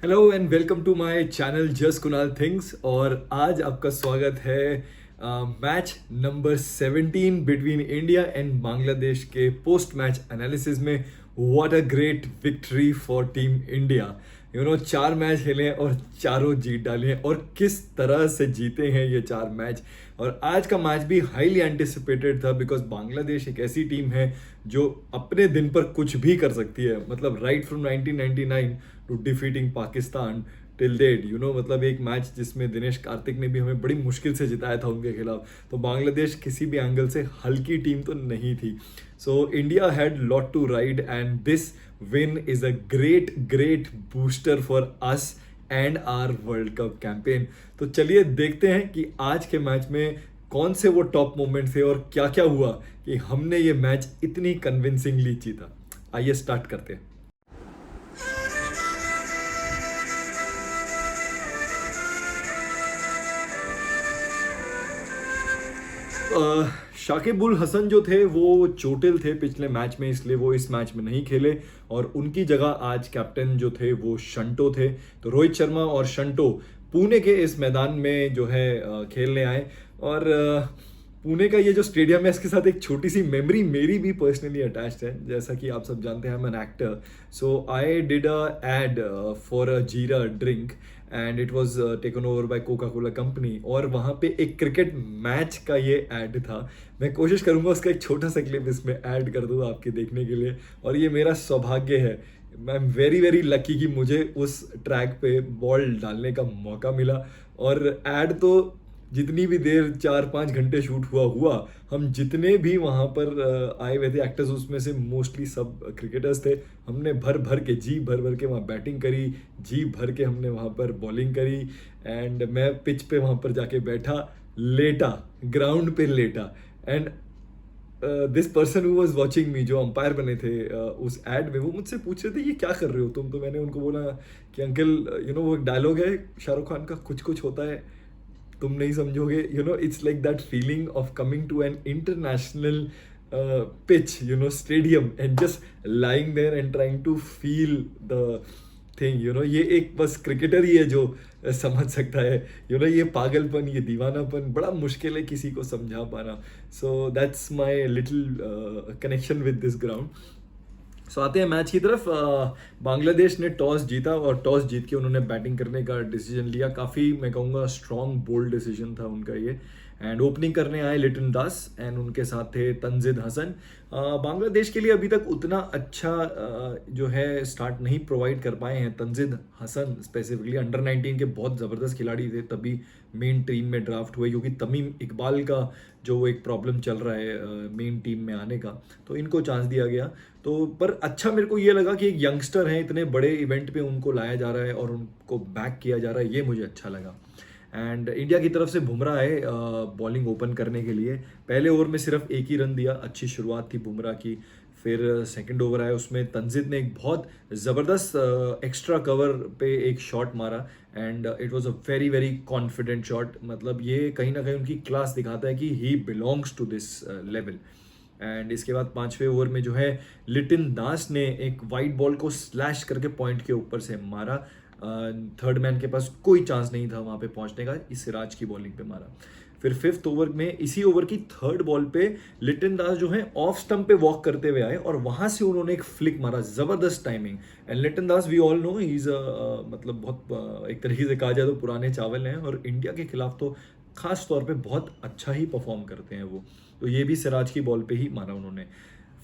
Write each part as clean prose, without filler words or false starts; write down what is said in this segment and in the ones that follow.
Hello and welcome to my channel just Kunal things. और आज आपका स्वागत है match number 17 between India and Bangladesh के पोस्ट मैच एनालिसिस में। What a great victory for team India. चार मैच खेले हैं और चारों जीत डाले हैं, और किस तरह से जीते हैं ये चार मैच। और आज का मैच भी हाईली एंटिसिपेटेड था बिकॉज बांग्लादेश एक ऐसी टीम है जो अपने दिन पर कुछ भी कर सकती है। मतलब right from 1999 to defeating Pakistan till date, मतलब एक मैच जिसमें दिनेश कार्तिक ने भी हमें बड़ी मुश्किल से जिताया था उनके खिलाफ। तो बांग्लादेश किसी भी एंगल से हल्की टीम तो नहीं थी। So India had lot to ride and this win is a great great booster for us and our world cup campaign. तो चलिए देखते हैं कि आज के मैच में कौन से वो टॉप मोमेंट थे और क्या क्या हुआ कि हमने ये मैच इतनी कन्विंसिंगली जीता। आइए स्टार्ट करते हैं। शाकिब उल हसन जो थे वो चोटिल थे पिछले मैच में, इसलिए वो इस मैच में नहीं खेले। और उनकी जगह आज कैप्टन जो थे वो शंटो थे। तो रोहित शर्मा और शंटो पुणे के इस मैदान में जो है खेलने आए। और पुणे का ये जो स्टेडियम है, इसके साथ एक छोटी सी मेमोरी मेरी भी पर्सनली अटैच्ड है। जैसा कि आप सब जानते हैं, I am an actor, so I did a ad for a jeera drink and it was taken over by Coca Cola company. और वहाँ पे एक क्रिकेट मैच का ये ऐड था। मैं कोशिश करूँगा उसका एक छोटा सा क्लिप इसमें ऐड कर दूँ आपके देखने के लिए। और ये मेरा सौभाग्य है, I am very very lucky कि मुझे उस ट्रैक पे बॉल डालने का मौका मिला। और ऐड तो जितनी भी देर 4-5 घंटे शूट हुआ, हम जितने भी वहाँ पर आए हुए थे एक्टर्स, उसमें से मोस्टली सब क्रिकेटर्स थे। हमने भर भर के जी भर भर के वहाँ बैटिंग करी, जी भर के हमने वहाँ पर बॉलिंग करी। एंड मैं पिच पे वहाँ पर जाके बैठा, लेटा, ग्राउंड पे लेटा। And this person who was watching me, जो अंपायर बने थे उस एड में, वो मुझसे पूछ रहे थे ये क्या कर रहे हो तुम। तो मैंने उनको बोला कि अंकल, वो एक डायलॉग है शाहरुख खान का, कुछ कुछ होता है तुम नहीं समझोगे। It's like that feeling of coming to an international pitch, stadium, and just lying there and trying to feel the thing. ये एक बस क्रिकेटर ही है जो समझ सकता है। ये पागलपन, ये दीवानापन बड़ा मुश्किल है किसी को समझा पाना। So that's my little connection with this ground. So आते हैं मैच की तरफ। बांग्लादेश ने टॉस जीता और टॉस जीत के उन्होंने बैटिंग करने का डिसीजन लिया। काफ़ी मैं कहूँगा स्ट्रॉन्ग बोल्ड डिसीजन था उनका ये। एंड ओपनिंग करने आए लिटन दास एंड उनके साथ थे तंजिद हसन। बांग्लादेश के लिए अभी तक उतना अच्छा जो है स्टार्ट नहीं प्रोवाइड कर पाए हैं तंजिद हसन। स्पेसिफिकली अंडर 19 के बहुत ज़बरदस्त खिलाड़ी थे, तभी मेन टीम में ड्राफ्ट हुए, क्योंकि तमीम इकबाल का जो एक प्रॉब्लम चल रहा है मेन टीम में आने का, तो इनको चांस दिया गया। तो पर अच्छा मेरे को ये लगा कि एक यंगस्टर है, इतने बड़े इवेंट पे उनको लाया जा रहा है और उनको बैक किया जा रहा है, ये मुझे अच्छा लगा। एंड इंडिया की तरफ से बुमराह आए बॉलिंग ओपन करने के लिए। पहले ओवर में सिर्फ एक ही रन दिया, अच्छी शुरुआत थी बुमराह की। फिर सेकंड ओवर आया, उसमें तंजिद ने एक बहुत ज़बरदस्त एक्स्ट्रा कवर पे एक शॉट मारा and it was a very very confident shot. मतलब ये कहीं ना कहीं उनकी क्लास दिखाता है कि he belongs to this level. And इसके बाद पांचवें ओवर में जो है लिटिन दास ने एक वाइड बॉल को स्लैश करके पॉइंट के ऊपर से मारा। थर्ड मैन के पास कोई चांस नहीं था वहाँ पे पहुँचने का, इस सिराज की बॉलिंग पे मारा। फिर फिफ्थ ओवर में इसी ओवर की थर्ड बॉल पे लिटिन दास जो है ऑफ स्टंप पे वॉक करते हुए आए और वहाँ से उन्होंने एक फ्लिक मारा, ज़बरदस्त timing. And Litton Das we all know he is मतलब बहुत एक तरीके से कहा जाए तो पुराने चावल हैं, और इंडिया के खिलाफ तो खास तौर पे बहुत अच्छा ही परफॉर्म करते हैं वो। तो ये भी सिराज की बॉल पे ही मारा उन्होंने।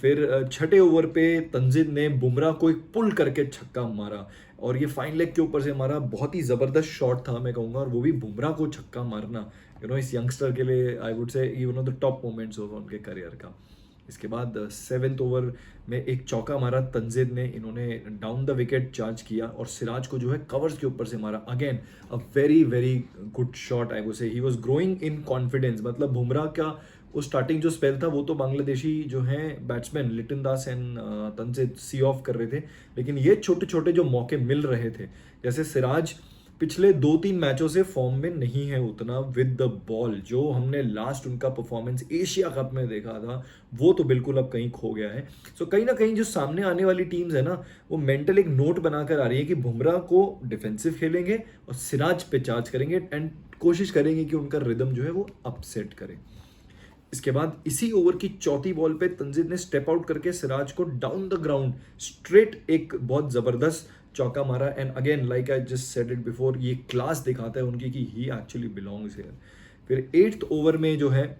फिर छठे ओवर पे तंजिद ने बुमराह को एक पुल करके छक्का मारा और ये फाइन लेग के ऊपर से मारा। बहुत ही ज़बरदस्त शॉट था मैं कहूँगा, और वो भी बुमराह को छक्का मारना इस यंगस्टर के लिए आई वुड से one of the top moments होगा उनके करियर का। इसके बाद सेवेंथ ओवर में एक चौका मारा तंजिद ने, इन्होंने डाउन द विकेट चार्ज किया और सिराज को जो है कवर्स के ऊपर से मारा। Again a very very good shot I would से। He was growing in confidence. मतलब बुमराह का वो स्टार्टिंग जो स्पेल था वो तो बांग्लादेशी जो हैं batsman Litton Das and Tanzid see off कर रहे थे, लेकिन ये छोटे छोटे जो मौके मिल रहे थे, जैसे सिराज पिछले 2-3 मैचों से फॉर्म में नहीं है उतना विद द बॉल। जो हमने लास्ट उनका परफॉर्मेंस एशिया कप में देखा था वो तो बिल्कुल अब कहीं खो गया है। सो कहीं ना कहीं जो सामने आने वाली टीम्स है ना, वो मेंटल एक नोट बनाकर आ रही है कि बुमराह को डिफेंसिव खेलेंगे और सिराज पे चार्ज करेंगे एंड कोशिश करेंगे कि उनका रिदम जो है वो अपसेट करे। इसके बाद इसी ओवर की चौथी बॉल पे तंजीद ने स्टेप आउट करके सिराज को डाउन द ग्राउंड स्ट्रेट एक बहुत जबरदस्त चौका मारा। And again like I just said it before, ये क्लास दिखाता है उनकी कि ही एक्चुअली बिलोंग्स हियर। फिर 8th ओवर में जो है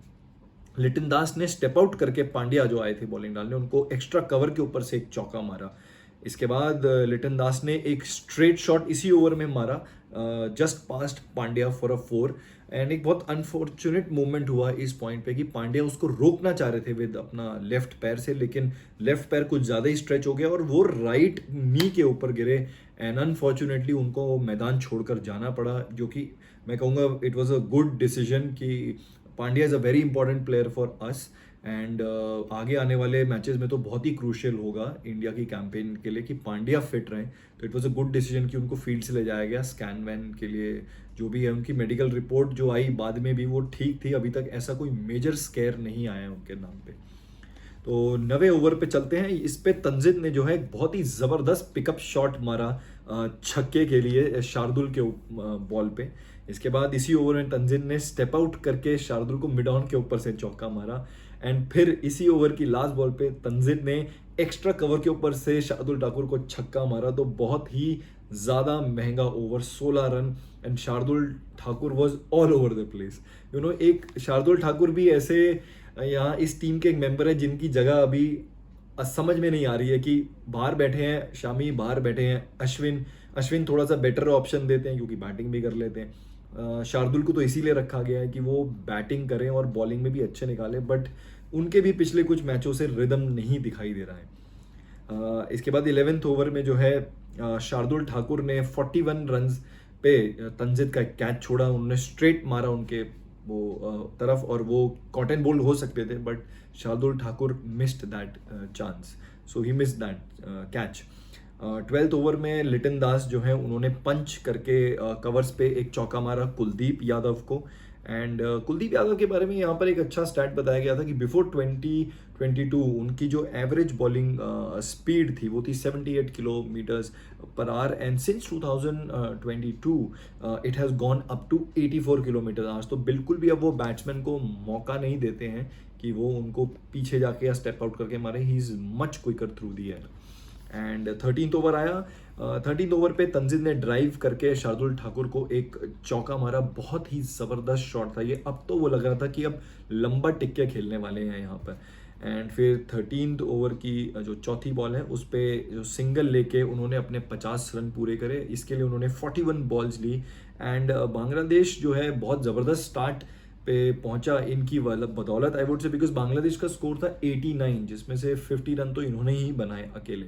लिटन दास ने स्टेप आउट करके पांड्या जो आए थे बॉलिंग डालने, उनको एक्स्ट्रा कवर के ऊपर से एक चौका मारा। इसके बाद लिटन दास ने एक स्ट्रेट शॉट इसी ओवर में मारा just passed Pandya for a 4। And एक बहुत अनफॉर्चुनेट मूवमेंट हुआ इस पॉइंट पे कि पांड्या उसको रोकना चाह रहे थे विद अपना लेफ्ट पैर से, लेकिन लेफ्ट पैर कुछ ज़्यादा ही स्ट्रेच हो गया और वो राइट नी के ऊपर गिरे। एंड अनफॉर्चुनेटली उनको मैदान छोड़कर जाना पड़ा, जो कि मैं कहूँगा it was a good decision कि Pandya is a very important player for us. And आगे आने वाले मैचेस में तो बहुत ही क्रूशियल होगा इंडिया की कैंपेन के लिए कि पांड्या फिट रहें। तो it was a good decision कि उनको फील्ड से ले जाया गया स्कैन वैन के लिए। जो भी है उनकी मेडिकल रिपोर्ट जो आई बाद में भी वो ठीक थी, अभी तक ऐसा कोई मेजर स्केयर नहीं आया उनके नाम पे। तो 9वें ओवर पे चलते हैं। इस पे तंजिद ने जो है एक बहुत ही ज़बरदस्त पिकअप शॉट मारा छक्के के लिए शार्दुल के बॉल पे। इसके बाद इसी ओवर में तंजिद ने स्टेप आउट करके शार्दुल को मिड ऑन के ऊपर से चौका मारा। एंड फिर इसी ओवर की लास्ट बॉल पे तंजिद ने एक्स्ट्रा कवर के ऊपर से शार्दुल ठाकुर को छक्का मारा। तो बहुत ही ज़्यादा महंगा over, 16 run. And Shardul Thakur was all over the place. You know, एक शार्दुल ठाकुर भी ऐसे यहाँ इस टीम के एक मेंबर है जिनकी जगह अभी समझ में नहीं आ रही है कि बाहर बैठे हैं शामी, बाहर बैठे हैं अश्विन थोड़ा सा बेटर ऑप्शन देते हैं क्योंकि बैटिंग भी कर लेते हैं। शार्दुल को तो इसीलिए रखा गया है कि वो बैटिंग करें और बॉलिंग में भी अच्छे निकाले, बट उनके भी पिछले कुछ मैचों से रिदम नहीं दिखाई दे रहा है। इसके बाद 11th ओवर में जो है शार्दुल ठाकुर ने 41 रन्स पे तंजिद का एक कैच छोड़ा। उन्होंने स्ट्रेट मारा उनके वो तरफ और वो कॉटन बोल्ड हो सकते थे, but Shardul Thakur missed that chance, so he missed that catch. 12th over में लिटन दास जो है उन्होंने पंच करके कवर्स पे एक चौका मारा कुलदीप यादव को। एंड कुलदीप यादव के बारे में यहाँ पर एक अच्छा स्टैट बताया गया था कि बिफोर 2022 उनकी जो एवरेज बॉलिंग स्पीड थी वो थी 78 kilometres per hour. And since 2022 it has gone up to 84 kilometre hours. तो बिल्कुल भी अब वो बैट्समैन को मौका नहीं देते हैं कि वो उनको पीछे जाके या स्टेप आउट करके मारे। He is much quicker through the air. And 13th over आया। 13th ओवर पे तंजिद ने ड्राइव करके शार्दुल ठाकुर को एक चौका मारा। बहुत ही ज़बरदस्त शॉट था ये। अब तो वो लग रहा था कि अब लंबा टिक्के खेलने वाले हैं यहाँ पर। एंड फिर 13th ओवर की जो चौथी बॉल है उस पर जो सिंगल लेके उन्होंने अपने 50 रन पूरे करे। इसके लिए उन्होंने 41 बॉल्स ली। एंड बांग्लादेश जो है बहुत ज़बरदस्त स्टार्ट पे पहुंचा इनकी बदौलत, आई वुड से, बिकॉज बांग्लादेश का स्कोर था 89 जिसमें से 50 रन तो इन्होंने ही बनाए अकेले।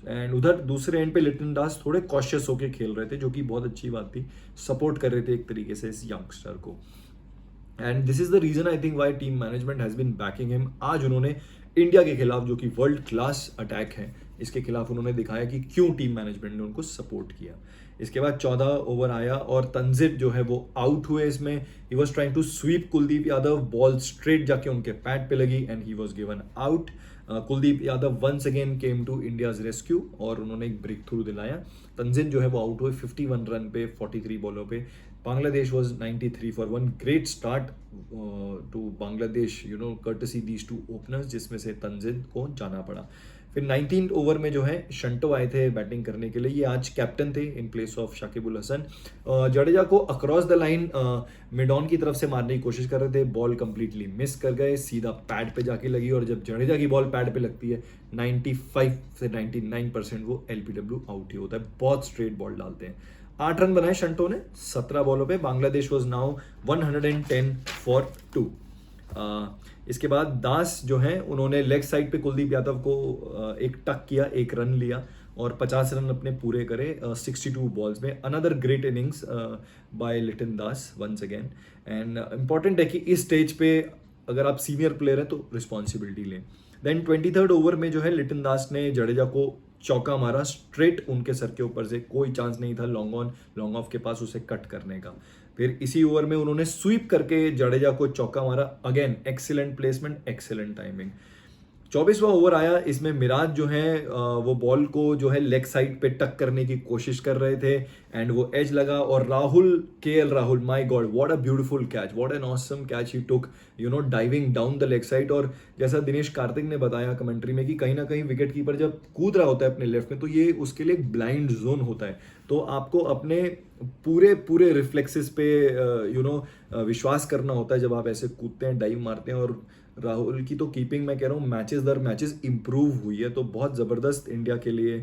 एंड उधर दूसरे एंड पे लिटन दास थोड़े कॉशियस होके खेल रहे थे, जो कि बहुत अच्छी बात थी। सपोर्ट कर रहे थे एक तरीके से इस यंगस्टर को। And this is the reason I think why team management has been backing him. आज उन्होंने इंडिया के खिलाफ जो कि वर्ल्ड क्लास अटैक है इसके खिलाफ उन्होंने दिखाया कि क्यों टीम मैनेजमेंट ने उनको सपोर्ट किया। इसके बाद 14 ओवर आया और तंजिद जो है वो आउट हुए इसमें। He was trying to sweep Kuldeep Yadav, ball straight जाके उनके पैड पे लगी and he was given out. Kuldeep Yadav once again came to India's rescue और उन्होंने एक ब्रेक थ्रू दिलाया। तंजिद जो है वो आउट हुए 51 रन पे 43 बॉलों पे। Bangladesh was 93 for 1। Great start to Bangladesh, you know, courtesy these two openers, जिसमें से तंजिद को जाना पड़ा। फिर 19th ओवर में जो है शंटो आए थे बैटिंग करने के लिए। ये आज कैप्टन थे in place of Shakibul Hasan. Jadeja को across the line mid on की तरफ से मारने की कोशिश कर रहे थे, बॉल कंप्लीटली मिस कर गए, सीधा पैड पे जाके लगी। और जब जडेजा की बॉल पैड पे लगती है 95 से 99% वो LBW आउट ही होता है। बहुत स्ट्रेट बॉल डालते हैं। 8 रन बनाए शंटो ने 17 बॉलों पे। Bangladesh was now 110 for 2। इसके बाद दास जो हैं उन्होंने लेग साइड पे कुलदीप यादव को एक टक किया, 1 रन लिया और 50 रन अपने पूरे करे 62 बॉल्स में। Another great innings by Litton Das once again. And important है कि इस स्टेज पे अगर आप सीनियर प्लेयर हैं तो रिस्पॉन्सिबिलिटी लें। देन 23rd ओवर में जो है लिटन दास ने जडेजा को चौका मारा स्ट्रेट उनके सर के ऊपर से, कोई चांस नहीं था लॉन्ग ऑन लॉन्ग ऑफ के पास उसे कट करने का। फिर इसी ओवर में उन्होंने स्वीप करके जडेजा को चौका मारा, again excellent placement, excellent timing. 24वां ओवर आया, इसमें मिराज जो है वो बॉल को जो है लेग साइड पे टक करने की कोशिश कर रहे थे एंड वो एज लगा और Rahul, KL Rahul, my God what a beautiful catch, what an awesome catch he took, you know, diving down the leg side. और जैसा दिनेश कार्तिक ने बताया कमेंट्री में कि कहीं ना कहीं विकेट कीपर जब कूद रहा होता है अपने लेफ्ट में तो ये उसके लिए एक ब्लाइंड जोन होता है, तो आपको अपने पूरे पूरे रिफ्लेक्सेस पे यू नो विश्वास करना होता है जब आप ऐसे कूदते हैं, डाइव मारते हैं। और राहुल की तो कीपिंग मैं कह रहा हूँ मैचेस दर मैचेस इंप्रूव हुई है, तो बहुत ज़बरदस्त इंडिया के लिए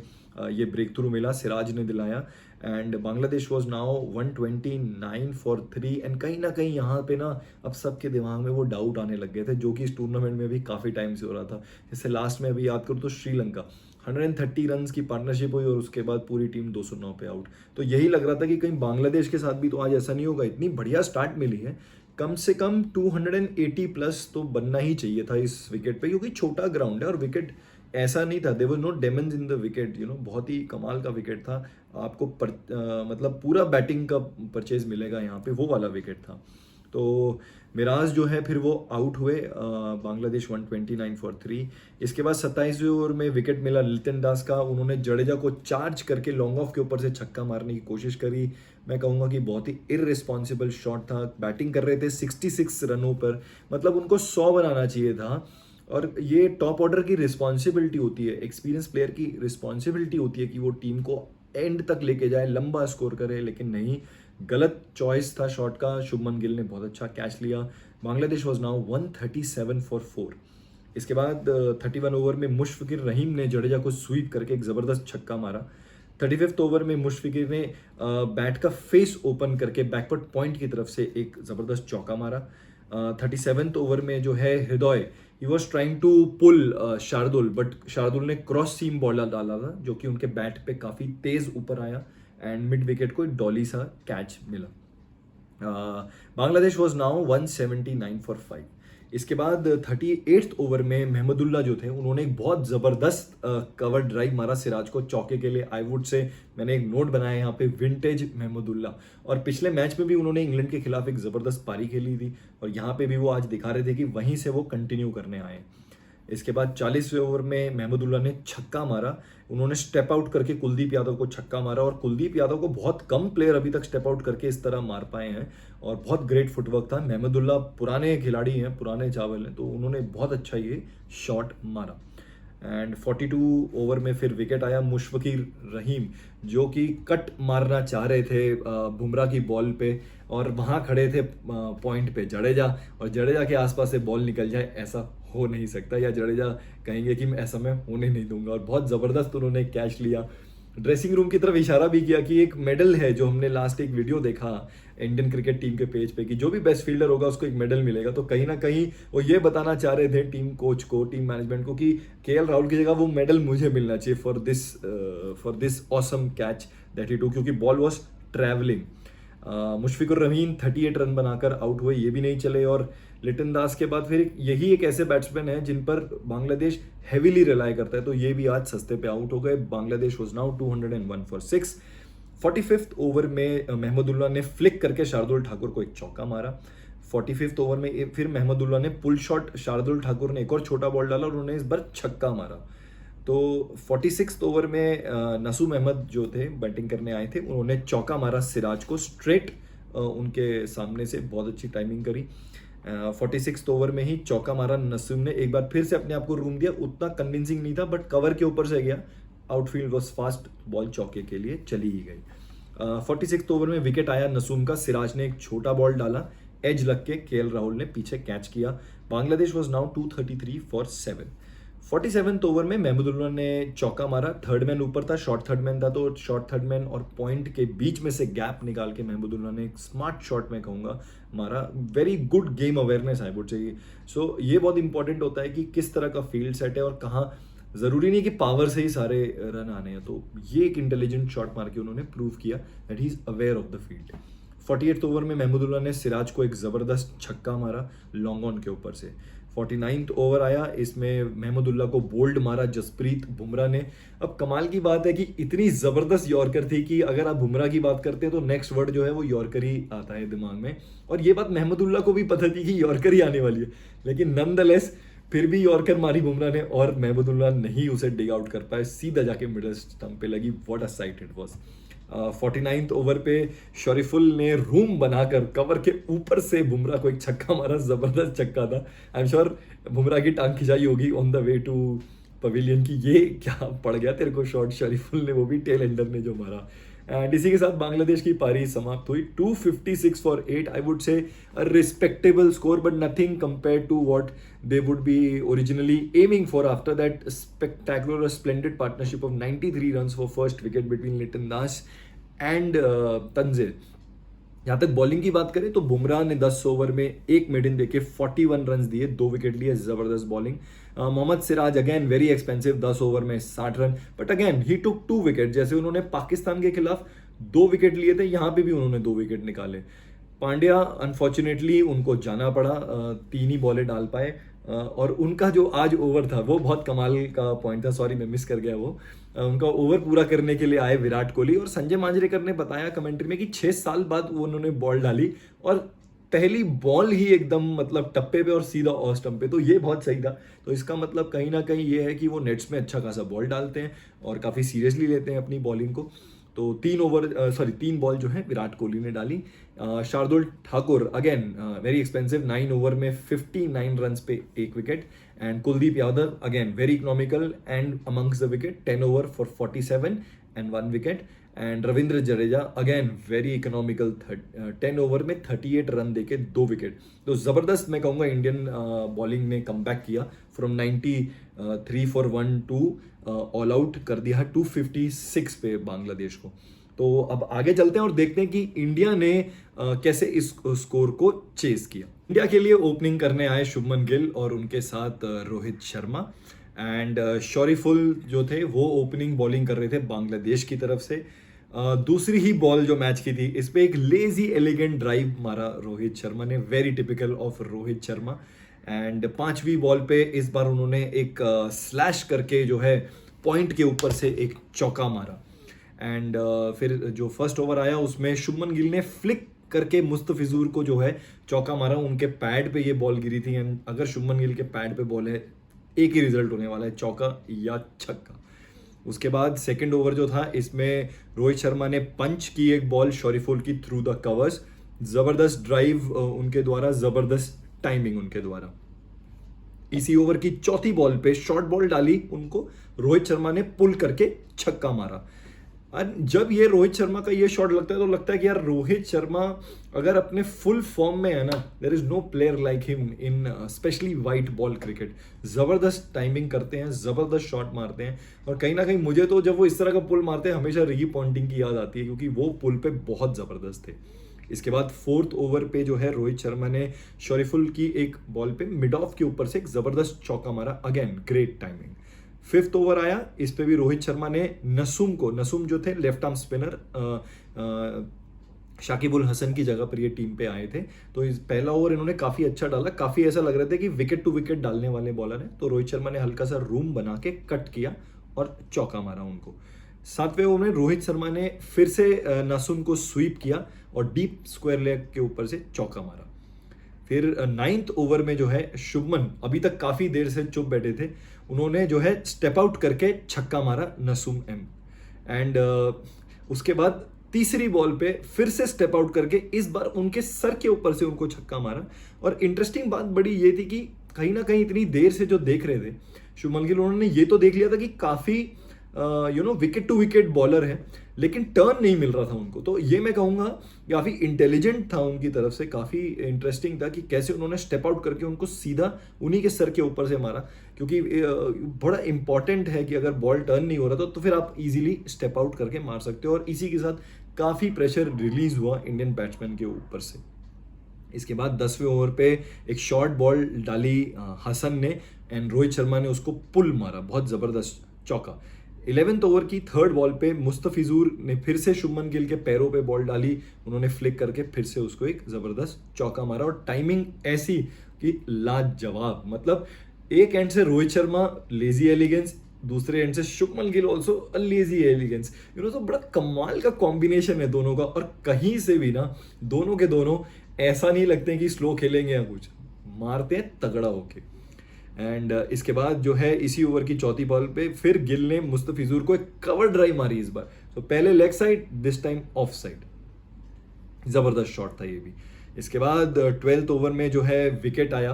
ये ब्रेक थ्रू मिला, सिराज ने दिलाया। And Bangladesh was now 129 for 3 and कहीं ना कहीं यहाँ पे ना अब सबके दिमाग में वो डाउट आने लग गए थे जो कि इस टूर्नामेंट में भी काफ़ी टाइम से हो रहा था। जैसे लास्ट में अभी याद करूँ तो श्रीलंका 130 रन की पार्टनरशिप हुई और उसके बाद पूरी टीम 209 पे आउट। तो यही लग रहा था कि कहीं बांग्लादेश के साथ भी तो आज ऐसा नहीं होगा, इतनी बढ़िया स्टार्ट मिली है, कम से कम 280 प्लस तो बनना ही चाहिए था इस विकेट पे, क्योंकि छोटा ग्राउंड है और विकेट ऐसा नहीं था, there was no demons in the wicket, you know, बहुत ही कमाल का विकेट था। आपको मतलब पूरा बैटिंग का परचेज मिलेगा यहाँ पे, वो वाला विकेट था। तो मिराज जो है फिर वो आउट हुए, बांग्लादेश 129 फॉर 3। इसके बाद 27वें ओवर में विकेट मिला लिटन दास का, उन्होंने जडेजा को चार्ज करके लॉन्ग ऑफ के ऊपर से छक्का मारने की कोशिश करी। मैं कहूँगा कि बहुत ही इररिस्पॉन्सिबल शॉट था, बैटिंग कर रहे थे 66 रनों पर, मतलब उनको 100 बनाना चाहिए था। और ये टॉप ऑर्डर की रिस्पॉन्सिबिलिटी होती है, एक्सपीरियंस प्लेयर की रिस्पॉन्सिबिलिटी होती है कि वो टीम को एंड तक लेके जाए, लंबा स्कोर करे, लेकिन नहीं, गलत चॉइस था शॉट का। शुभमन गिल ने बहुत अच्छा कैच लिया। Bangladesh was now 137 for 4। इसके बाद 31 ओवर में मुशफिकुर रहीम ने जडेजा को स्वीप करके एक ज़बरदस्त छक्का मारा। 35th ओवर में मुशफिकुर ने बैट का फेस ओपन करके बैकवर्ड पॉइंट की तरफ से एक ज़बरदस्त चौका मारा। 37th ओवर में जो है Hridoy, he was trying to pull Shardul, but Shardul ने क्रॉस सीम बॉल डाला था जो कि उनके बैट पे काफ़ी तेज़ ऊपर आया एंड मिड विकेट को एक डॉली सा कैच मिला। Bangladesh was now 179 for 5। इसके बाद 38th ओवर में महमदुल्ला जो थे उन्होंने एक बहुत ज़बरदस्त कवर ड्राइव मारा सिराज को चौके के लिए। आई वुड से मैंने एक नोट बनाया यहाँ पे, विंटेज महमदुल्ला। और पिछले मैच में भी उन्होंने इंग्लैंड के खिलाफ एक ज़बरदस्त पारी खेली थी और यहाँ पे भी वो आज दिखा रहे थे कि वहीं से वो कंटिन्यू करने आए। इसके बाद 40वें ओवर में महमदुल्ला ने छक्का मारा, उन्होंने स्टेप आउट करके कुलदीप यादव को छक्का मारा। और कुलदीप यादव को बहुत कम प्लेयर अभी तक स्टेप आउट करके इस तरह मार पाए हैं और बहुत ग्रेट फुटवर्क था। महमदुल्ला पुराने खिलाड़ी हैं, पुराने चावल हैं, तो उन्होंने बहुत अच्छा ये शॉट मारा। एंड 42 ओवर में फिर विकेट आया मुशफिकुर रहीम जो कि कट मारना चाह रहे थे बुमराह की बॉल पे और वहाँ खड़े थे पॉइंट पे जडेजा, और जडेजा के आसपास से बॉल निकल जाए ऐसा हो नहीं सकता, या जडेजा कहेंगे कि मैं ऐसा मैं होने नहीं दूंगा। और बहुत ज़बरदस्त उन्होंने कैच लिया, ड्रेसिंग रूम की तरफ इशारा भी किया कि एक मेडल है, जो हमने लास्ट एक वीडियो देखा इंडियन क्रिकेट टीम के पेज पे कि जो भी बेस्ट फील्डर होगा उसको एक मेडल मिलेगा। तो कहीं ना कहीं वो ये बताना चाह रहे थे टीम कोच को, टीम मैनेजमेंट को, कि केएल राहुल की जगह वो मेडल मुझे मिलना चाहिए for this awesome catch that he too, क्योंकि ball was travelling. Mushfiqur Rahim 38 run बनाकर आउट हुए, ये भी नहीं चले। और लिटन दास के बाद फिर यही एक ऐसे बैट्समैन है जिन पर बांग्लादेश हेवीली रिलाई करता है, तो ये भी आज सस्ते पे आउट हो गए। Bangladesh was now 201 for 6। 45th over में महमदुल्ला ने फ्लिक करके शार्दुल ठाकुर को एक चौका मारा। 45th ओवर में फिर महमदुल्ला ने पुल शॉट, शार्दुल ठाकुर ने एक और छोटा बॉल डाला और उन्होंने इस बार छक्का मारा। तो 46th ओवर में नसूम अहमद जो थे बैटिंग करने आए थे, उन्होंने चौका मारा सिराज को स्ट्रेट उनके सामने से, बहुत अच्छी टाइमिंग करी। 46th ओवर में ही चौका मारा नसूम ने, एक बार फिर से अपने आप को रूम दिया, उतना कन्विंसिंग नहीं था बट कवर के ऊपर से गया, आउटफील्ड वॉज फास्ट, बॉल चौके के लिए चली ही गई। 46th ओवर में विकेट आया नसूम का, सिराज ने एक छोटा बॉल डाला, एज लग के केएल राहुल ने पीछे कैच किया। Bangladesh was now 233 for 7। 47th over में महमदुल्ला ने चौका मारा, थर्ड मैन ऊपर था, शॉर्ट थर्ड मैन था, तो शॉर्ट थर्ड मैन और पॉइंट के बीच में से गैप निकाल के महमदुल्ला ने एक स्मार्ट शॉट में कहूँगा मारा। Very good game awareness I would say. So ये बहुत इंपॉर्टेंट होता है कि किस तरह का फील्ड सेट है और कहाँ, ज़रूरी नहीं कि पावर से ही सारे रन आने हैं, तो ये एक इंटेलिजेंट शॉट मार के उन्होंने प्रूव किया that he is aware of the field. 48th over में महमदुल्ला ने सिराज को एक ज़बरदस्त छक्का मारा लॉन्ग ऑन के ऊपर से। 49th ओवर आया, इसमें महमूदुल्लाह को बोल्ड मारा जसप्रीत बुमराह ने। अब कमाल की बात है कि इतनी ज़बरदस्त यॉर्कर थी कि अगर आप बुमराह की बात करते हैं तो नेक्स्ट वर्ड जो है वो यॉर्कर ही आता है दिमाग में, और ये बात महमूदुल्लाह को भी पता थी कि यॉर्कर ही आने वाली है, लेकिन नॉनदलेस फिर भी यॉर्कर मारी बुमराह ने और महमूदुल्लाह नहीं उसे डिग आउट कर पाए, सीधा जाके मिडल स्टंप पे लगी। What a site it was. 49th over पे शरीफुल ने रूम बनाकर कवर के ऊपर से बुमराह को एक छक्का मारा, जबरदस्त छक्का था। आई एम श्योर बुमराह की टांग खिंचाई होगी on the way to pavilion की, ये क्या पड़ गया तेरे को शॉट शरीफुल ने, वो भी टेल एंडर ने जो मारा। एंड इसी के साथ बांग्लादेश की पारी समाप्त हुई 256 for 8। I would say a respectable score but nothing compare to what they would be originally aiming for after that spectacular splendid partnership of 93 runs for first wicket between Liton Das and Tanzil। यहाँ तक bowling की बात करें तो बुमराह ने 10 over में एक मिडन देके 41 रन दिए, 2 विकेट लिए, जबरदस्त bowling. Mohammed Siraj again very expensive, 10 over में 60 run, but again he took 2 wicket. जैसे उन्होंने पाकिस्तान के खिलाफ 2 विकेट लिए थे, यहाँ पे भी उन्होंने 2 विकेट निकाले। पांड्या अनफॉर्चुनेटली उनको जाना पड़ा, 3 ही बॉलें डाल पाए, और उनका जो आज ओवर था वो बहुत कमाल का पॉइंट था, सॉरी मैं मिस कर गया वो। उनका ओवर पूरा करने के लिए आए विराट कोहली, और संजय मांजरेकर ने बताया कमेंट्री में कि 6 साल बाद वो उन्होंने बॉल डाली और पहली बॉल ही एकदम मतलब टप्पे पे और सीधा ऑफ स्टंप पे, तो ये बहुत सही था। तो इसका मतलब कहीं ना कहीं ये है कि वो नेट्स में अच्छा खासा बॉल डालते हैं और काफ़ी सीरियसली लेते हैं अपनी बॉलिंग को। तो 3 बॉल जो है विराट कोहली ने डाली। Shardul Thakur again very expensive, 9 over में 59 रन पे 1 wicket. And Kuldeep Yadav again very economical and amongst the wicket, 10 over for 47 and 1 wicket. And Ravindra Jadeja again very economical, 10 over में 38 रन देके 2 विकेट। तो ज़बरदस्त मैं कहूँगा इंडियन बॉलिंग ने कमबैक किया, from 93 for 1 to all out कर दिया 256 पे बांग्लादेश को। तो अब आगे चलते हैं और देखते हैं कि इंडिया ने कैसे इस स्कोर को चेस किया। इंडिया के लिए ओपनिंग करने आए शुभमन गिल और उनके साथ रोहित शर्मा, एंड शरीफुल जो थे वो ओपनिंग बॉलिंग कर रहे थे बांग्लादेश की तरफ से। दूसरी ही बॉल जो मैच की थी, इस पे एक लेजी एलिगेंट ड्राइव मारा रोहित शर्मा ने, very typical of Rohit Sharma. And 5वीं बॉल पे इस बार उन्होंने एक स्लैश करके जो है पॉइंट के ऊपर से एक चौका मारा। एंड फिर जो फर्स्ट ओवर आया उसमें शुभमन गिल ने फ्लिक करके मुस्तफिजुर को जो है चौका मारा, उनके पैड पे ये बॉल गिरी थी। एंड अगर शुभमन गिल के पैड पे बॉल है, एक ही रिजल्ट होने वाला है, चौका या छक्का। उसके बाद सेकंड ओवर जो था, इसमें रोहित शर्मा ने पंच की एक बॉल शरीफुल की थ्रू द कवर्स, जबरदस्त ड्राइव उनके द्वारा, जबरदस्त टाइमिंग उनके द्वारा। इसी ओवर की चौथी बॉल पे शॉर्ट बॉल डाली उनको, रोहित शर्मा ने पुल करके छक्का मारा। और जब ये रोहित शर्मा का ये शॉट लगता है तो लगता है कि यार रोहित शर्मा अगर अपने फुल फॉर्म में है ना, there is no player like him in specially white ball cricket. जबरदस्त टाइमिंग करते हैं, जबरदस्त शॉट मारते हैं, और कहीं ना कहीं मुझे तो जब वो इस तरह का पुल मारते हैं हमेशा रिकी पॉन्टिंग की याद आती है, क्योंकि वो पुल पे बहुत जबरदस्त थे। इसके बाद 4th ओवर पे जो है रोहित शर्मा ने शरीफुल की एक बॉल पे मिड ऑफ के ऊपर से एक जबरदस्त चौका मारा, again great timing. 5th over आया, इस पे भी रोहित शर्मा ने नसूम जो थे लेफ्ट आर्म स्पिनर, शाकिब उल हसन की जगह पर ये टीम पे आए थे, तो इस पहला ओवर इन्होंने काफी अच्छा डाला, काफी ऐसा लग रहा था कि विकेट टू विकेट डालने वाले बॉलर हैं। तो रोहित शर्मा ने हल्का सा रूम बना के कट किया और चौका मारा उनको। 7वें ओवर में रोहित शर्मा ने फिर से नासुम को स्वीप किया और डीप स्क्वायर लेग के ऊपर से चौका मारा। फिर 9th ओवर में जो है शुभमन अभी तक काफी देर से चुप बैठे थे, उन्होंने जो है स्टेप आउट करके छक्का मारा नसूम एम। एंड उसके बाद तीसरी बॉल पे फिर से स्टेप आउट करके इस बार उनके सर के ऊपर से उनको छक्का मारा। और इंटरेस्टिंग बात बड़ी ये थी कि कहीं ना कहीं इतनी देर से जो देख रहे थे शुभमन गिल, उन्होंने ये तो देख लिया था कि काफी विकेट टू विकेट बॉलर है, लेकिन टर्न नहीं मिल रहा था उनको। तो ये मैं कहूँगा काफ़ी इंटेलिजेंट था उनकी तरफ से, काफ़ी इंटरेस्टिंग था कि कैसे उन्होंने स्टेप आउट करके उनको सीधा उन्हीं के सर के ऊपर से मारा, क्योंकि बड़ा इंपॉर्टेंट है कि अगर बॉल टर्न नहीं हो रहा तो फिर आप इजीली स्टेप आउट करके मार सकते हो। और इसी के साथ काफ़ी प्रेशर रिलीज हुआ इंडियन बैट्समैन के ऊपर से। इसके बाद 10वें ओवर पे एक शॉर्ट बॉल डाली हसन ने एंड रोहित शर्मा ने उसको पुल मारा, बहुत ज़बरदस्त चौका। 11th ओवर की 3rd बॉल पे मुस्तफिजुर ने फिर से शुभमन गिल के पैरों पे बॉल डाली, उन्होंने फ्लिक करके फिर से उसको एक ज़बरदस्त चौका मारा। और टाइमिंग ऐसी कि लाजवाब, मतलब एक एंड से रोहित शर्मा लेजी एलिगेंस, दूसरे एंड से Shubman Gill also a lazy elegance, तो बड़ा कमाल का कॉम्बिनेशन है दोनों का। और कहीं से भी ना दोनों के दोनों ऐसा नहीं लगते हैं कि स्लो खेलेंगे या कुछ, मारते हैं तगड़ा होके। एंड इसके बाद जो है इसी ओवर की चौथी बॉल पे फिर गिल ने मुस्तफिजुर को एक कवर ड्राइव मारी इस बार। तो पहले leg side, this time of side, जबरदस्त शॉट था ये भी। इसके बाद 12th ओवर में जो है विकेट आया,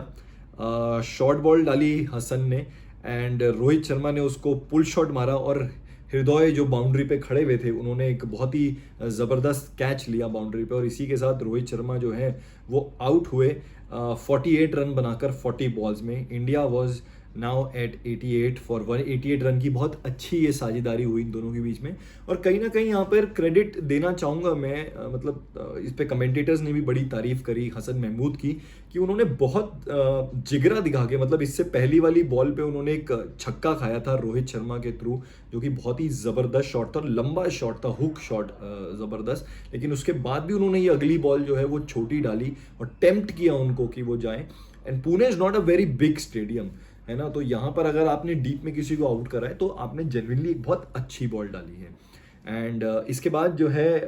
शॉर्ट बॉल डाली हसन ने एंड रोहित शर्मा ने उसको पुल शॉट मारा और हृदय जो बाउंड्री पे खड़े हुए थे उन्होंने एक बहुत ही ज़बरदस्त कैच लिया बाउंड्री पे, और इसी के साथ रोहित शर्मा जो है वो आउट हुए 48 रन बनाकर 40 बॉल्स में। India was now at 88 for 188 run की बहुत अच्छी ये साझेदारी हुई इन दोनों के बीच में। और कहीं ना कहीं यहाँ पर क्रेडिट देना चाहूँगा मैं, इस पे कमेंटेटर्स ने भी बड़ी तारीफ करी हसन महमूद की कि उन्होंने बहुत जिगरा दिखा के, मतलब इससे पहली वाली बॉल पे उन्होंने एक छक्का खाया था रोहित शर्मा के थ्रू, जो कि बहुत ही ज़बरदस्त शॉट था, लंबा शॉट था, हुक शॉट ज़बरदस्त। लेकिन उसके बाद भी उन्होंने ये अगली बॉल जो है वो छोटी डाली और टेम्प्ट किया उनको कि वो जाएं। And Pune is not a very big stadium, है ना, तो यहाँ पर अगर आपने डीप में किसी को आउट करा है तो आपने जेन्युइनली एक बहुत अच्छी बॉल डाली है। एंड इसके बाद जो है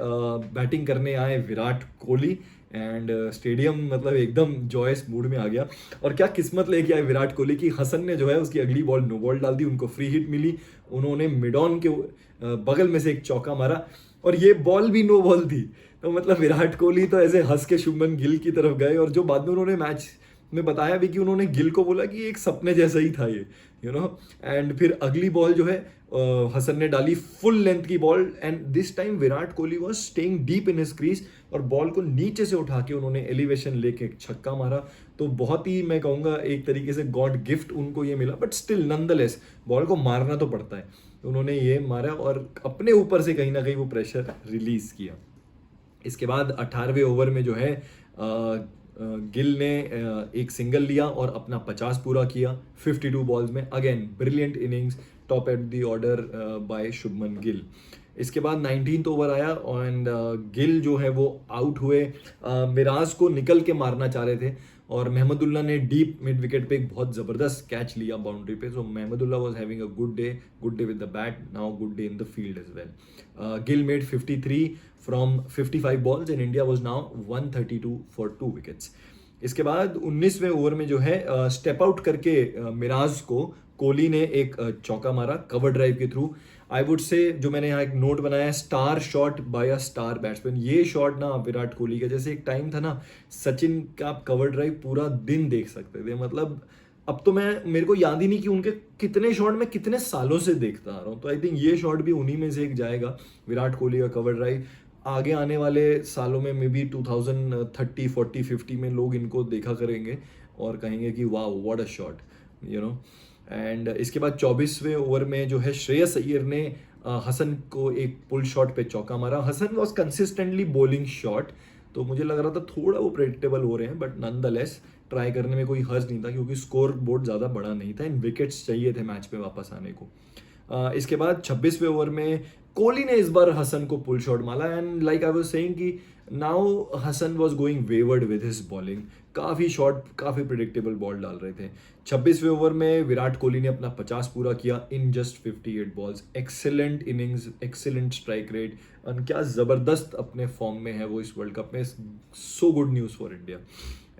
बैटिंग करने आए विराट कोहली एंड स्टेडियम मतलब एकदम जॉयस मूड में आ गया। और क्या किस्मत लेके आए विराट कोहली की, हसन ने जो है उसकी अगली बॉल नो बॉल डाल दी, उनको फ्री हिट मिली, उन्होंने मिड ऑन के बगल में से एक चौका मारा और ये बॉल भी नो बॉल थी। तो मतलब विराट कोहली तो ऐसे हंस के शुभमन गिल की तरफ गए, और जो बाद में उन्होंने मैच में बताया भी कि उन्होंने गिल को बोला कि एक सपने जैसा ही था ये, एंड फिर अगली बॉल जो है हसन ने डाली फुल लेंथ की ball, and this time Virat Kohli was staying deep in his crease और बॉल को नीचे से उठा के उन्होंने एलिवेशन लेके एक छक्का मारा। तो बहुत ही मैं कहूँगा एक तरीके से गॉड गिफ्ट उनको ये मिला, बट स्टिल नॉनदलेस बॉल को मारना तो पड़ता है, तो उन्होंने ये मारा और अपने ऊपर से कहीं ना कहीं वो प्रेशर रिलीज किया। इसके बाद 18वें ओवर में जो है गिल ने एक सिंगल लिया और अपना 50 पूरा किया 52 बॉल्स में। Again brilliant innings, top at the order by Shubman Gill. इसके बाद 19th ओवर आया एंड गिल जो है वो आउट हुए, मिराज को निकल के मारना चाह रहे थे और महमदुल्ला ने डीप मिड विकेट पे एक बहुत ज़बरदस्त कैच लिया बाउंड्री पे। So Mahmudullah was having a good day with the bat, now good day in the field as well. Gill made 53 from 55 balls and India was now 132 for 2 wickets. इसके बाद 19वें over में जो है स्टेप आउट करके मिराज को कोहली ने एक चौका मारा कवर ड्राइव के थ्रू। आई वुड से जो मैंने यहाँ एक नोट बनाया है, star shot bye a star batsman. ये शॉट ना विराट कोहली का, जैसे एक टाइम था ना सचिन का आप कवर ड्राइव पूरा दिन देख सकते थे, मतलब अब तो मेरे को याद ही नहीं कि उनके कितने शॉट मैं कितने सालों से देखता आ रहा हूँ। तो आई थिंक ये शॉट भी उन्हीं में से एक जाएगा, विराट कोहली का कवर ड्राइव। आगे आने वाले सालों में मे बी 2030, 40, 50 में लोग इनको देखा करेंगे और कहेंगे कि वाह व्हाट अ शॉट, एंड इसके बाद 24वें ओवर में जो है श्रेयस अय्यर ने हसन को एक पुल शॉट पे चौका मारा। Hasan was consistently bowling shot, तो मुझे लग रहा था थोड़ा वो प्रेडिक्टेबल हो रहे हैं, बट नॉनदलेस ट्राई करने में कोई हर्ज नहीं था क्योंकि स्कोर बोर्ड ज़्यादा बड़ा नहीं था एंड विकेट्स चाहिए थे मैच में वापस आने को। इसके बाद 26वें ओवर में कोहली ने इस बार हसन को पुल शॉट मारा and like I was saying कि now Hasan was going wayward with his bowling, काफ़ी शॉट काफ़ी प्रिडिक्टेबल बॉल डाल रहे थे। 26वें ओवर में विराट कोहली ने अपना 50 पूरा किया in just 58 balls. Excellent innings, excellent strike rate, और क्या ज़बरदस्त अपने फॉर्म में है वो इस वर्ल्ड कप में। So good news for India.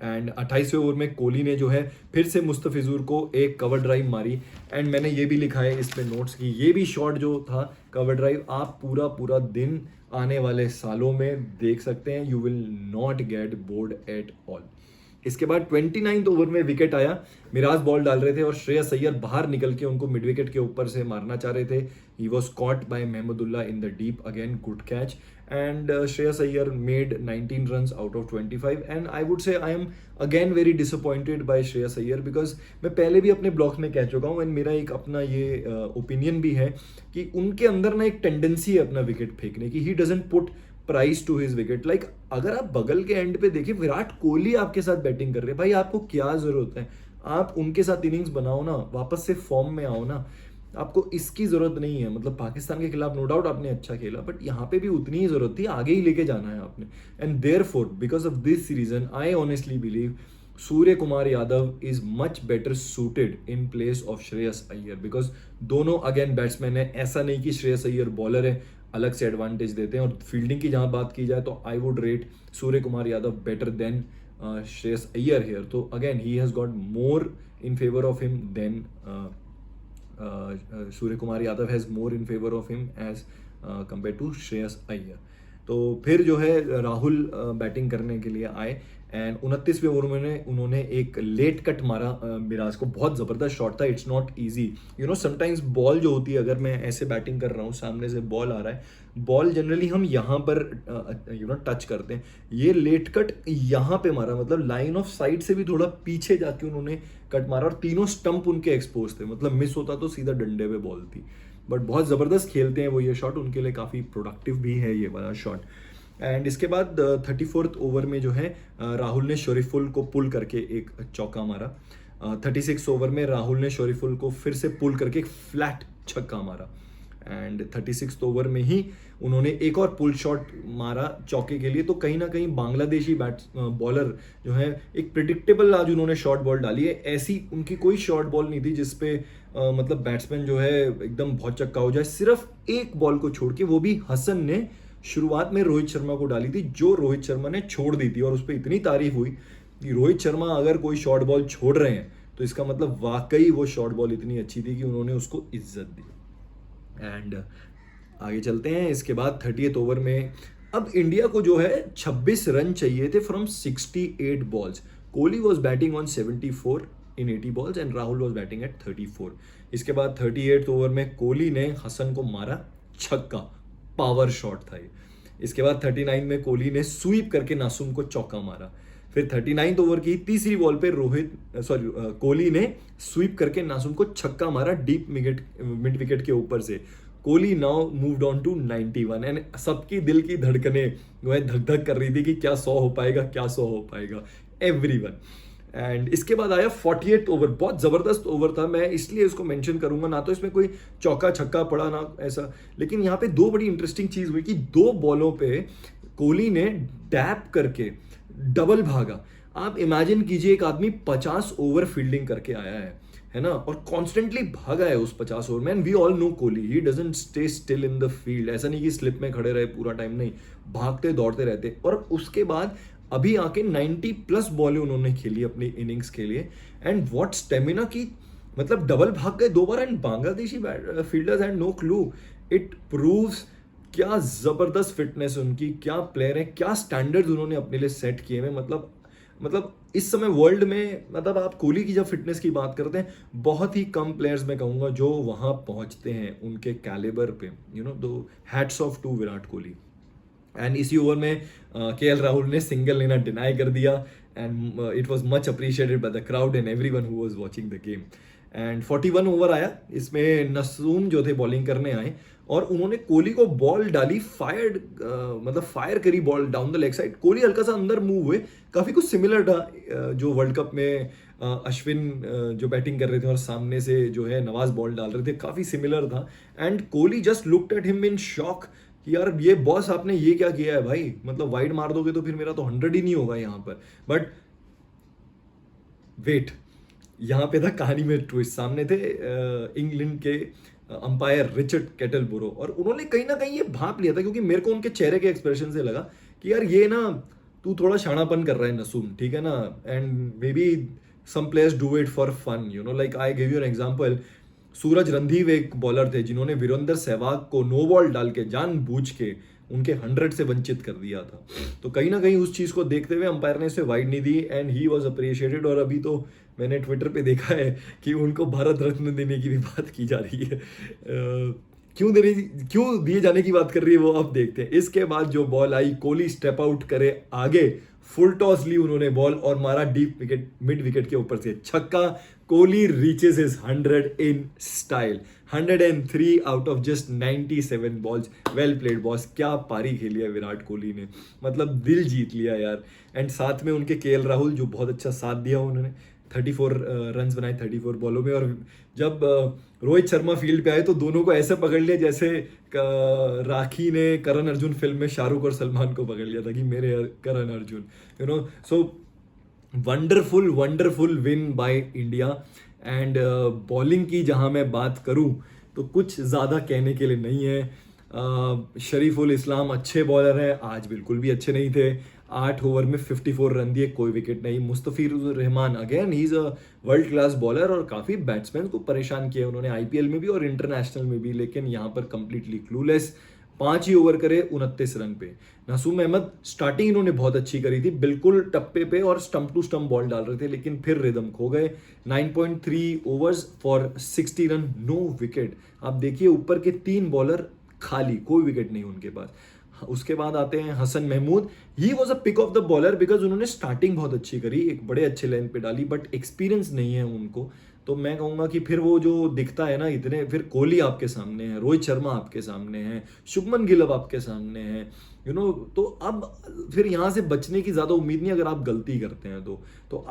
And 28वें ओवर में कोहली ने जो है फिर से मुस्तफिजुर को एक कवर ड्राइव मारी एंड मैंने ये भी लिखा है इस पे नोट्स की, ये भी शॉट जो था कवर ड्राइव आप पूरा दिन आने वाले सालों में देख सकते हैं, you will not get bored at all. इसके बाद 29th ओवर में विकेट आया, मिराज बॉल डाल रहे थे और श्रेयस अय्यर बाहर निकल के उनको मिड विकेट के ऊपर से मारना चाह रहे थे। He was caught by Mahmudullah in the deep, again good catch and Shreyas Iyer made 19 runs out of 25 and I would say I am again very disappointed by Shreyas Iyer because मैं पहले भी अपने ब्लॉग्स में कह चुका हूँ एंड मेरा एक अपना ये ओपिनियन भी है कि उनके अंदर ना एक टेंडेंसी है अपना विकेट फेंकने की। He doesn't put price to his wicket. Like अगर आप बगल के एंड पे देखिए विराट कोहली आपके साथ बैटिंग कर रहे हैं, भाई आपको क्या जरूरत है, आप उनके साथ इनिंग्स बनाओ ना, वापस से फॉर्म में आओ ना, आपको इसकी जरूरत नहीं है। मतलब पाकिस्तान के खिलाफ नो डाउट आपने अच्छा खेला, बट यहाँ पे भी उतनी ही जरूरत थी, आगे ही लेके जाना है आपने। And therefore because of this reason I honestly believe Surya Kumar Yadav is much better suited in place of Shreyas Iyer, because दोनों अगेन बैट्समैन है। ऐसा नहीं कि श्रेयस अय्यर बॉलर है, अलग से एडवांटेज देते हैं। और फील्डिंग की जहां बात की जाए तो I would rate Surya Kumar Yadav better than Shreyas Iyer here. तो again he has got more in favour of him than Surya Kumar Yadav has more in favour of him as compare to Shreyas Iyer. तो फिर जो है राहुल बैटिंग करने के लिए आए एंड 29वें ओवर में उन्होंने एक लेट कट मारा मिराज को। बहुत ज़बरदस्त शॉट था। It's not easy, you know, sometimes ball जो होती है, अगर मैं ऐसे बैटिंग कर रहा हूँ, सामने से बॉल आ रहा है, बॉल जनरली हम यहाँ पर यू नो टच करते हैं। ये लेट कट यहाँ पे मारा, मतलब लाइन ऑफ साइड से भी थोड़ा पीछे जाके उन्होंने कट मारा और तीनों स्टंप उनके एक्सपोज थे। मतलब मिस होता तो सीधा डंडे पे बॉल थी। बट बहुत ज़बरदस्त खेलते हैं वो ये शॉट, उनके लिए काफ़ी प्रोडक्टिव भी है ये वाला शॉट। एंड इसके बाद 34th ओवर में जो है राहुल ने शरीफुल को पुल करके एक चौका मारा। 36 ओवर में राहुल ने शरीफुल को फिर से पुल करके एक फ्लैट छक्का मारा। एंड 36 ओवर में ही उन्होंने एक और पुल शॉट मारा चौके के लिए। तो कहीं ना कहीं बांग्लादेशी बॉलर जो है, एक प्रिडिक्टेबल आज उन्होंने शॉर्ट बॉल डाली है। ऐसी उनकी कोई शॉर्ट बॉल नहीं थी जिसपे मतलब बैट्समैन जो है एकदम बहुत चक्का हो जाए। सिर्फ एक बॉल को छोड़ के, वो भी हसन ने शुरुआत में रोहित शर्मा को डाली थी, जो रोहित शर्मा ने छोड़ दी थी। और उस पर इतनी तारीफ हुई कि रोहित शर्मा अगर कोई शॉर्ट बॉल छोड़ रहे हैं तो इसका मतलब वाकई वो शॉर्ट बॉल इतनी अच्छी थी कि उन्होंने उसको इज्जत दी। एंड आगे चलते हैं। इसके बाद 30th ओवर में अब इंडिया को जो है 26 रन चाहिए थे from 68 balls. Kohli was batting on 74 in 80 balls and Rahul was batting at 34। इसके बाद 38th ओवर में कोहली ने हसन को मारा छक्का, पावर शॉट था ये। इसके बाद 39 में कोहली ने स्वीप करके नासुम को चौका मारा। फिर 39th ओवर की तीसरी बॉल पे कोहली ने स्वीप करके नासुम को छक्का मारा डीप मिड विकेट के ऊपर से। Kohli now moved on to 91 and सबकी दिल की धड़कने जो है धक धक कर रही थी कि क्या 100 हो पाएगा, क्या 100 हो पाएगा, एवरीवन। एंड इसके बाद आया 48th ओवर। बहुत ज़बरदस्त ओवर था, मैं इसलिए इसको मेंशन करूंगा। ना तो इसमें कोई चौका छक्का पड़ा ना ऐसा, लेकिन यहाँ पे दो बड़ी इंटरेस्टिंग चीज़ हुई कि दो बॉलों पे कोहली ने डैप करके डबल भागा। आप इमेजिन कीजिए, एक आदमी 50 ओवर फील्डिंग करके आया है ना, और कॉन्स्टेंटली भागा है उस 50 ओवर में। And we all know Kohli, he doesn't stay still in the field. ऐसा नहीं कि स्लिप में खड़े रहे पूरा टाइम, नहीं, भागते दौड़ते रहते। और उसके बाद अभी आके 90+ बॉलें उन्होंने खेली अपनी इनिंग्स के लिए। एंड व्हाट स्टेमिना की, मतलब डबल भाग गए 2 बार and Bangladeshi fielders had no clue. It proves क्या जबरदस्त फिटनेस उनकी, क्या प्लेयर है, क्या स्टैंडर्ड्स उन्होंने अपने लिए सेट किए हैं। मतलब इस समय वर्ल्ड में, मतलब आप कोहली की जब फिटनेस की बात करते हैं, बहुत ही कम प्लेयर्स मैं कहूँगा जो वहाँ पहुँचते हैं उनके कैलिबर पे, यू नो। दो hats off to Virat Kohli. And इसी ओवर में केएल राहुल ने सिंगल लेना डिनाई कर दिया and it was much appreciated by the crowd and everyone who was watching the game. And 41 over आया, इसमें नसूम जो थे बॉलिंग करने आए और उन्होंने कोहली को बॉल डाली, मतलब फायर करी ball down the leg side. Kohli हल्का सा अंदर मूव हुए, काफ़ी कुछ सिमिलर था जो वर्ल्ड कप में अश्विन जो बैटिंग कर रहे थे और सामने से जो है नवाज बॉल डाल रहे थे, काफ़ी सिमिलर था। And Kohli just looked at him in shock कि यार ये बॉस आपने ये क्या किया है भाई, मतलब वाइड मार दोगे तो फिर मेरा तो 100 ही नहीं होगा यहाँ पर। बट वेट, यहाँ पे था कहानी में ट्विस्ट। सामने थे इंग्लैंड के अंपायर रिचर्ड केटलबरो और उन्होंने कहीं ना कहीं ये भांप लिया था, क्योंकि मेरे को उनके चेहरे के एक्सप्रेशन से लगा कि यार ये ना तू थोड़ा शाणापन कर रहा है नसूम, ठीक है ना। And maybe some players do it for fun, you know, like I give you an example. Suraj Randhir एक बॉलर थे जिन्होंने वीरेंद्र सहवाग को नो बॉल डाल के जानबूझ के उनके 100 से वंचित कर दिया था। तो कहीं ना कहीं उस चीज़ को देखते हुए अंपायर ने इसे वाइड नहीं दी एंड ही वॉज अप्रिशिएटेड। और अभी तो मैंने ट्विटर पे देखा है कि उनको भारत रत्न देने की भी बात की जा रही है। क्यों दिए जाने की बात कर रही है वो अब देखते हैं। इसके बाद जो बॉल आई, कोहली स्टेप आउट करे आगे, फुल टॉस ली उन्होंने बॉल और मारा डीप विकेट, मिड विकेट के ऊपर से छक्का। Kohli reaches his 100 in style, 103 out of just 97 balls. Well played boss, क्या पारी खेली है विराट कोहली ने, मतलब दिल जीत लिया यार। एंड साथ में उनके केएल राहुल जो बहुत अच्छा साथ दिया उन्होंने, 34 रन्स बनाए 34 बॉलों में। और जब रोहित शर्मा फील्ड पे आए तो दोनों को ऐसे पकड़ लिया जैसे राखी ने करण अर्जुन फिल्म में शाहरुख और सलमान को पकड़ लिया था कि मेरे Karan Arjun, you know. So wonderful wonderful win by India. And bowling की जहां मैं बात करूं तो कुछ ज़्यादा कहने के लिए नहीं है। शरीफुल इस्लाम अच्छे बॉलर हैं, आज बिल्कुल भी अच्छे नहीं थे। 8 ओवर में 54 रन दिए, कोई विकेट नहीं। Mustafizur Rahman again he is a world class bowler और काफ़ी बैट्समैन को परेशान किया उन्होंने आईपीएल में भी और इंटरनेशनल में भी, लेकिन यहाँ पर कंप्लीटली क्लूलेस। 5 ही ओवर करे 29 रन पे। नसूम अहमद स्टार्टिंग इन्होंने बहुत अच्छी करी थी, बिल्कुल टप्पे पे और स्टंप टू स्टंप बॉल डाल रहे थे, लेकिन फिर रिदम खो गए। 9.3 overs for 60 run, no wicket. आप देखिए ऊपर के 3 बॉलर खाली, कोई विकेट नहीं उनके पास। उसके बाद आते हैं Hasan Mahmud. He was a pick of the bowler because उन्होंने स्टार्टिंग बहुत अच्छी करी, एक बड़े अच्छे लाइन पे डाली, बट एक्सपीरियंस नहीं है उनको। तो मैं कहूंगा कि फिर वो जो दिखता है ना इतने, फिर कोहली आपके सामने है, रोहित शर्मा आपके सामने है, शुभमन गिल अब आपके सामने है, तो अब फिर यहाँ से बचने की ज़्यादा उम्मीद नहीं अगर आप गलती करते हैं तो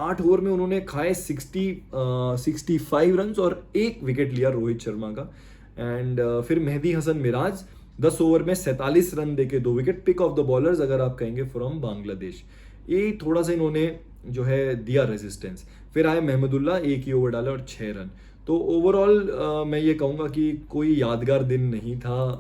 8 ओवर में उन्होंने खाए 65 रन और 1 विकेट लिया रोहित शर्मा का। एंड फिर मेहदी हसन मिराज 10 ओवर में 47 रन देके 2 wicket, pick of the bowlers अगर आप कहेंगे फ्रॉम बांग्लादेश। ये थोड़ा सा इन्होंने जो है दिया रेजिस्टेंस। फिर आए महमूदुल्लाह, 1 ही ओवर डाले और 6 रन। तो ओवरऑल मैं ये कहूँगा कि कोई यादगार दिन नहीं था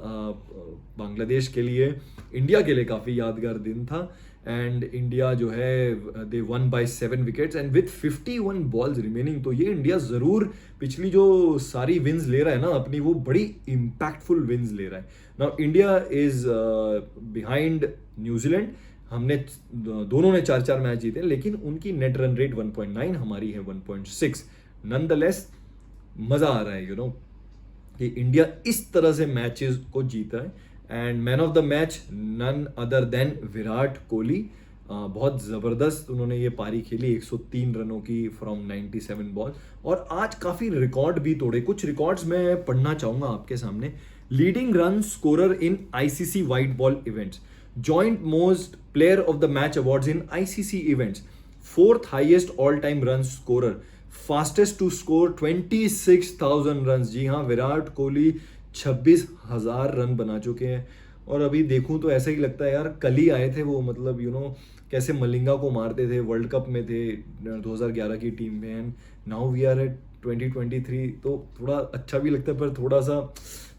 बांग्लादेश के लिए। इंडिया के लिए काफ़ी यादगार दिन था। एंड इंडिया जो है they won by 7 wickets and with 51 balls remaining. तो ये इंडिया ज़रूर पिछली जो सारी विन्स ले रहा है ना अपनी, वो बड़ी इम्पैक्टफुल विन्स ले रहा है। Now India is behind New Zealand. हमने दोनों ने 4-4 मैच जीते, लेकिन उनकी नेट रन रेट 1.9, हमारी है 1.6। नॉनदलेस मज़ा आ रहा है कि इंडिया इस तरह से मैचेस को जीत रहा है। And man of the match none other than Virat Kohli. बहुत ज़बरदस्त उन्होंने ये पारी खेली, 103 रनों की फ्रॉम 97 बॉल। और आज काफ़ी रिकॉर्ड भी तोड़े, कुछ रिकॉर्ड्स मैं पढ़ना चाहूँगा आपके सामने। Leading run scorer in ICC white ball events, joint most player of the match awards in ICC events, 4th highest all time run scorer, fastest to score 26,000 run. जी हाँ, विराट कोहली 26,000 रन बना चुके हैं। और अभी देखूं तो ऐसा ही लगता है यार, कल ही आए थे वो, मतलब कैसे मलिंगा को मारते थे, वर्ल्ड कप में थे 2011 की टीम में। And now we are at 2023। तो थोड़ा अच्छा भी लगता है, पर थोड़ा सा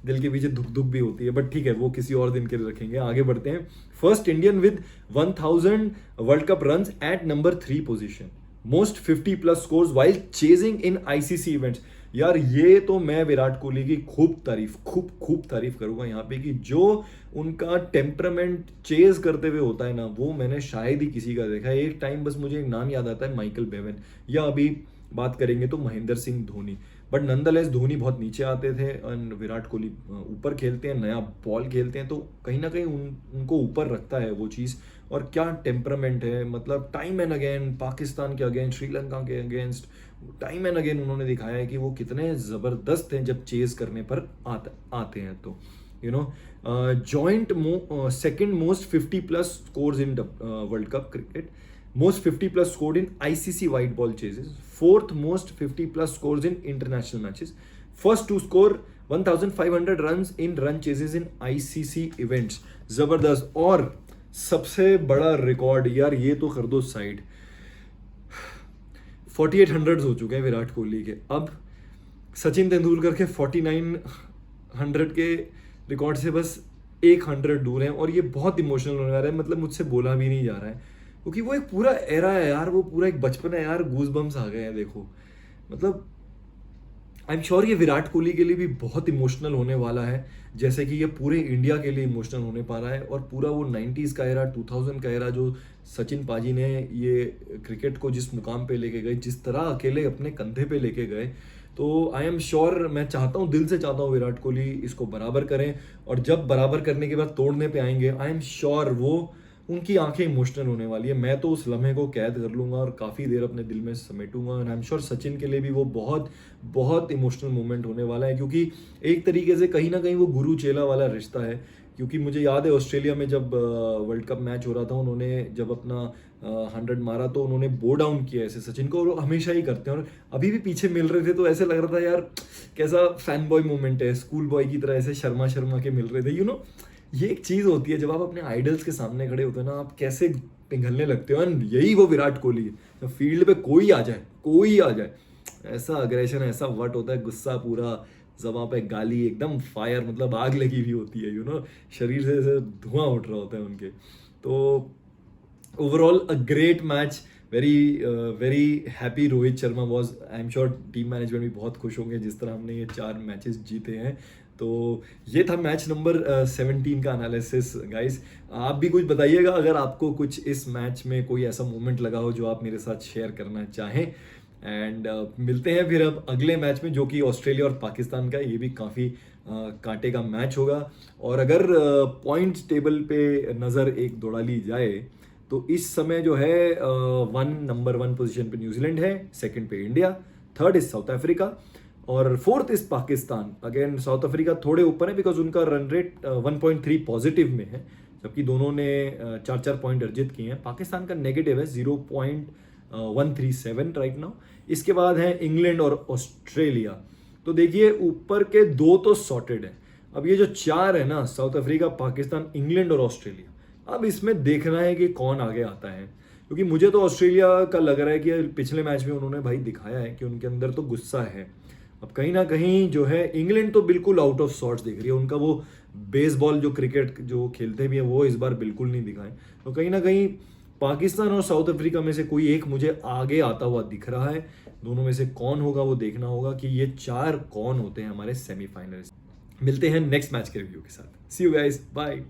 दिल के पीछे दुख दुख भी होती है, बट ठीक है, वो किसी और दिन के लिए रखेंगे। आगे बढ़ते हैं। First Indian with 1000 world cup run at number 3 position, most 50+ scores while chasing in ICC events. यार ये तो मैं विराट कोहली की खूब तारीफ करूंगा यहाँ पे, कि जो उनका टेम्परामेंट चेज करते हुए होता है ना, वो मैंने शायद ही किसी का देखा है। एक टाइम बस मुझे एक नाम याद आता है, माइकल बेवन, या अभी बात करेंगे तो महेंद्र सिंह धोनी। बट नंदलेस धोनी बहुत नीचे आते थे और विराट कोहली ऊपर खेलते हैं, नया बॉल खेलते हैं, तो कहीं ना कहीं उनको ऊपर रखता है वो चीज़। और क्या टेम्परामेंट है, मतलब टाइम एंड अगेन पाकिस्तान के अगेंस्ट, श्रीलंका के अगेंस्ट, टाइम एंड अगेन उन्होंने दिखाया है कि वो कितने ज़बरदस्त हैं जब चेज करने पर आते हैं। तो joint second most 50+ scores in world cup cricket, most 50+ scored in ICC white ball chases, 4th most 50+ scores in international matches, first to score 1500 runs in run chases in ICC events। जबरदस्त। और सबसे बड़ा record यार, ये तो कर दो side, 4800 हो चुके हैं विराट कोहली के। अब सचिन तेंदुलकर के 4900 के रिकॉर्ड से बस 100 दूर हैं, और ये बहुत इमोशनल होने वाला है, मतलब मुझसे बोला भी नहीं जा रहा है, क्योंकि वो एक पूरा एरा है यार, वो पूरा एक बचपन है यार, गूज बम्स आ गए हैं। देखो मतलब आई एम श्योर ये विराट कोहली के लिए भी बहुत इमोशनल होने वाला है, जैसे कि ये पूरे इंडिया के लिए इमोशनल होने पा रहा है। और पूरा वो 90s का एरा, 2000 का एरा, जो सचिन पाजी ने ये क्रिकेट को जिस मुकाम पे लेके गए, जिस तरह अकेले अपने कंधे पे लेके गए, तो आई एम श्योर, मैं चाहता हूँ, दिल से चाहता हूँ विराट कोहली इसको बराबर करें। और जब बराबर करने के बाद तोड़ने पे आएंगे, आई एम श्योर वो उनकी आंखें इमोशनल होने वाली है। मैं तो उस लम्हे को कैद कर लूंगा और काफ़ी देर अपने दिल में समेटूंगा। और आई एम श्योर सचिन के लिए भी वो बहुत बहुत इमोशनल मोमेंट होने वाला है, क्योंकि एक तरीके से कहीं ना कहीं वो गुरु चेला वाला रिश्ता है। क्योंकि मुझे याद है ऑस्ट्रेलिया में जब वर्ल्ड कप मैच हो रहा था, उन्होंने जब अपना 100 मारा तो उन्होंने बो डाउन किया ऐसे सचिन को, और वो हमेशा ही करते हैं। और अभी भी पीछे मिल रहे थे, तो ऐसे लग रहा था यार कैसा फैन बॉय मोमेंट है, स्कूल बॉय की तरह ऐसे शर्मा शर्मा के मिल रहे थे। ये एक चीज होती है जब आप अपने आइडल्स के सामने खड़े होते हैं ना, आप कैसे पिघलने लगते हो। एंड यही वो विराट कोहली है, जब फील्ड पे कोई आ जाए, ऐसा अग्रेशन, ऐसा वट होता है, गुस्सा पूरा ज़बां पे, गाली एकदम फायर, मतलब आग लगी हुई होती है, शरीर से जैसे धुआं उठ रहा होता है उनके। तो overall a great match, very very happy Rohit Sharma was. I am sure team management भी बहुत खुश होंगे जिस तरह हमने ये 4 मैचेस जीते हैं। तो ये था मैच नंबर 17 का एनालिसिस गाइस। आप भी कुछ बताइएगा अगर आपको कुछ इस मैच में कोई ऐसा मोमेंट लगा हो जो आप मेरे साथ शेयर करना चाहें। एंड मिलते हैं फिर अब अगले मैच में, जो कि ऑस्ट्रेलिया और पाकिस्तान का। ये भी काफ़ी कांटे का मैच होगा। और अगर पॉइंट्स टेबल पे नज़र एक दौड़ा ली जाए तो इस समय जो है नंबर 1 पोजीशन पे न्यूजीलैंड है, सेकंड पे India, third is South Africa और fourth is Pakistan. Again South Africa थोड़े ऊपर है बिकॉज उनका रन रेट 1.3 पॉजिटिव में है, जबकि दोनों ने 4-4 पॉइंट अर्जित किए हैं। पाकिस्तान का नेगेटिव है 0.137 राइट नाउ। इसके बाद है इंग्लैंड और ऑस्ट्रेलिया। तो देखिए ऊपर के 2 तो सॉर्टेड है। अब ये जो 4 है ना, साउथ अफ्रीका, पाकिस्तान, इंग्लैंड और ऑस्ट्रेलिया, अब इसमें देखना है कि कौन आगे आता है। क्योंकि मुझे तो ऑस्ट्रेलिया का लग रहा है कि पिछले मैच में उन्होंने भाई दिखाया है कि उनके अंदर तो गुस्सा है। अब कहीं ना कहीं जो है इंग्लैंड तो बिल्कुल आउट ऑफ सॉर्ट्स दिख रही है। उनका वो बेसबॉल जो क्रिकेट जो खेलते भी हैं वो इस बार बिल्कुल नहीं दिखाए। तो कहीं ना कहीं पाकिस्तान और साउथ अफ्रीका में से कोई एक मुझे आगे आता हुआ दिख रहा है। दोनों में से कौन होगा वो देखना होगा कि ये 4 कौन होते हैं हमारे सेमीफाइनलिस्ट। मिलते हैं नेक्स्ट मैच के रिव्यू के साथ। सी यू गाइस, बाय।